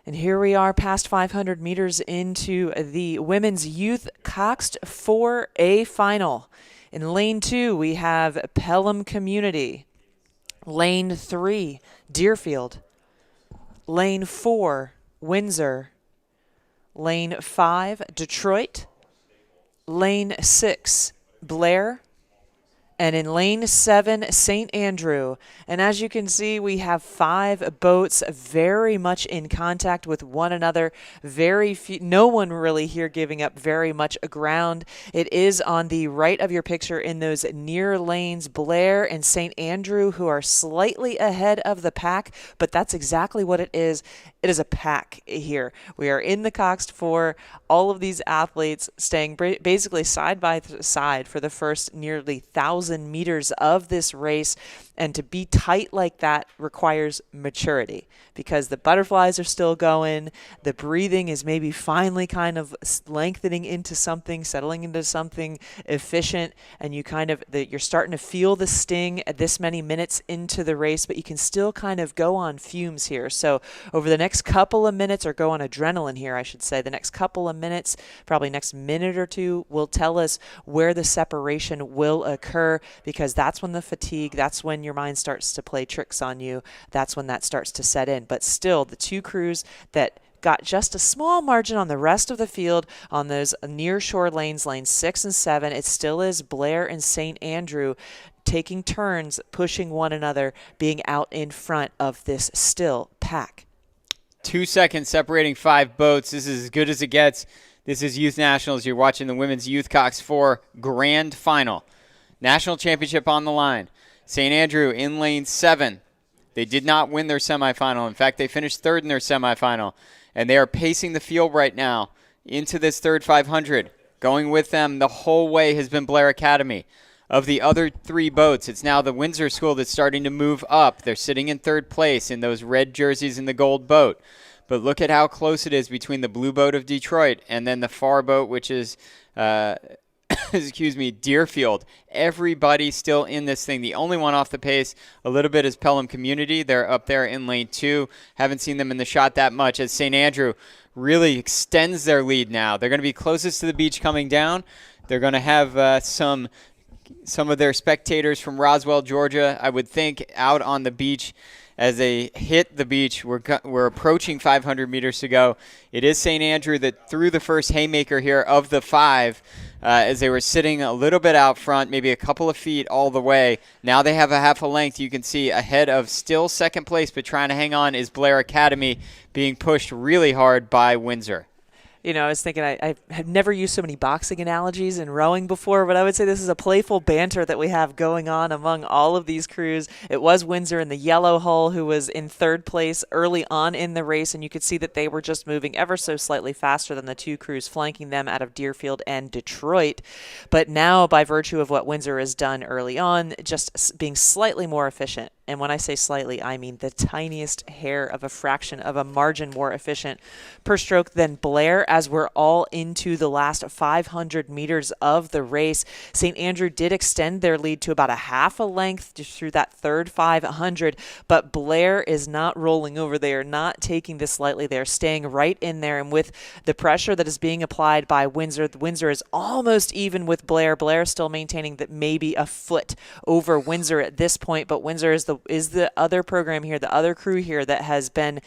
And here we are past 500 meters into the Women's Youth Coxed 4A final. In lane 2, we have Pelham Community. Lane 3, Deerfield. Lane 4, Windsor. Lane 5, Detroit. Lane 6, Blair. And in lane 7, St. Andrew. And as you can see, we have 5 boats very much in contact with one another. Very few, no one really here giving up very much ground. It is on the right of your picture in those near lanes, Blair and St. Andrew, who are slightly ahead of the pack, but that's exactly what it is. It is a pack here. We are in the Coxed 4. All of these athletes staying basically side by side for the first nearly 1,000 meters of this race. And to be tight like that requires maturity because the butterflies are still going. The breathing is maybe finally kind of lengthening into something, settling into something efficient. And you kind of, you're starting to feel the sting at this many minutes into the race, but you can still kind of go on fumes here. So over the next couple of minutes, or go on adrenaline here, I should say, the next couple of minutes, probably next minute or two, will tell us where the separation will occur, because that's when the fatigue, that's when your mind starts to play tricks on you. That's when that starts to set in. But still, the two crews that got just a small margin on the rest of the field on those near shore lanes, lanes 6 and 7, it still is Blair and St. Andrew taking turns, pushing one another, being out in front of this still pack. 2 seconds separating 5 boats. This is as good as it gets. This is Youth Nationals. You're watching the Women's Youth Cox 4 Grand Final. National Championship on the line. St. Andrew in lane 7. They did not win their semifinal. In fact, they finished 3rd in their semifinal. And they are pacing the field right now into this third 500. Going with them the whole way has been Blair Academy. Of the other 3 boats, it's now the Windsor School that's starting to move up. They're sitting in 3rd place in those red jerseys in the gold boat. But look at how close it is between the blue boat of Detroit and then the far boat, which is Deerfield. Everybody still in this thing. The only one off the pace a little bit is Pelham Community. They're up there in lane 2. Haven't seen them in the shot that much as St. Andrew really extends their lead now. They're going to be closest to the beach coming down. They're going to have some of their spectators from Roswell, Georgia, I would think, out on the beach as they hit the beach. We're approaching 500 meters to go. It is St. Andrew that threw the first haymaker here of the 5 as they were sitting a little bit out front, maybe a couple of feet all the way. Now they have a half a length. You can see ahead of still second place, but trying to hang on is Blair Academy, being pushed really hard by Windsor. You know, I was thinking I have never used so many boxing analogies in rowing before, but I would say this is a playful banter that we have going on among all of these crews. It was Windsor in the yellow hull who was in 3rd place early on in the race, and you could see that they were just moving ever so slightly faster than the 2 crews flanking them out of Deerfield and Detroit. But now, by virtue of what Windsor has done early on, just being slightly more efficient. And when I say slightly, I mean the tiniest hair of a fraction of a margin more efficient per stroke than Blair, as we're all into the last 500 meters of the race. St. Andrew did extend their lead to about a half a length through that third 500, but Blair is not rolling over. They are not taking this lightly. They're staying right in there, and with the pressure that is being applied by Windsor, Windsor is almost even with Blair. Blair is still maintaining that maybe a foot over Windsor at this point, but Windsor is the other program here, the other crew here that has been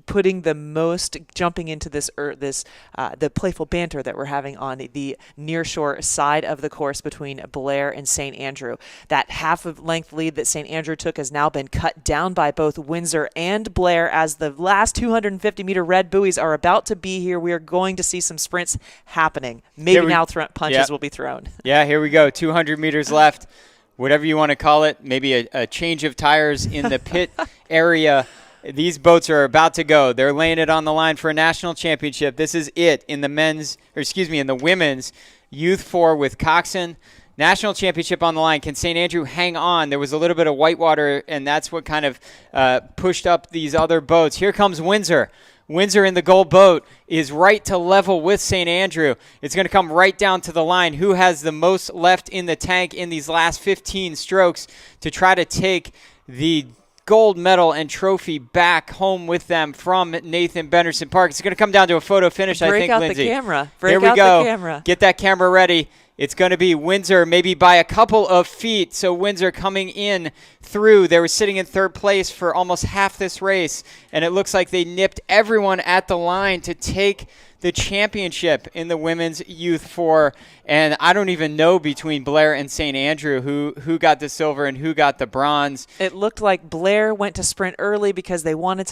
putting the most, jumping into this the playful banter that we're having on the nearshore side of the course between Blair and St. Andrew. That half of length lead that St. Andrew took has now been cut down by both Windsor and Blair as the last 250 meter red buoys are about to be here. We are going to see some sprints happening. Maybe now punches will be thrown. Yeah, here we go. 200 meters left. Whatever you want to call it, maybe a change of tires in the pit area. These boats are about to go. They're laying it on the line for a national championship. This is it in the women's Youth 4 with Coxon. National championship on the line. Can St. Andrew hang on? There was a little bit of whitewater, and that's what kind of pushed up these other boats. Here comes Windsor. Windsor in the gold boat is right to level with St. Andrew. It's going to come right down to the line. Who has the most left in the tank in these last 15 strokes to try to take the gold medal and trophy back home with them from Nathan Benderson Park. It's going to come down to a photo finish, I think, Lindsay. Break out the camera. Here we go. Get that camera ready. It's going to be Windsor maybe by a couple of feet. So Windsor coming in through. They were sitting in third place for almost half this race, and it looks like they nipped everyone at the line to take the championship in the women's youth 4. And I don't even know between Blair and St. Andrew who got the silver and who got the bronze. It looked like Blair went to sprint early because they wanted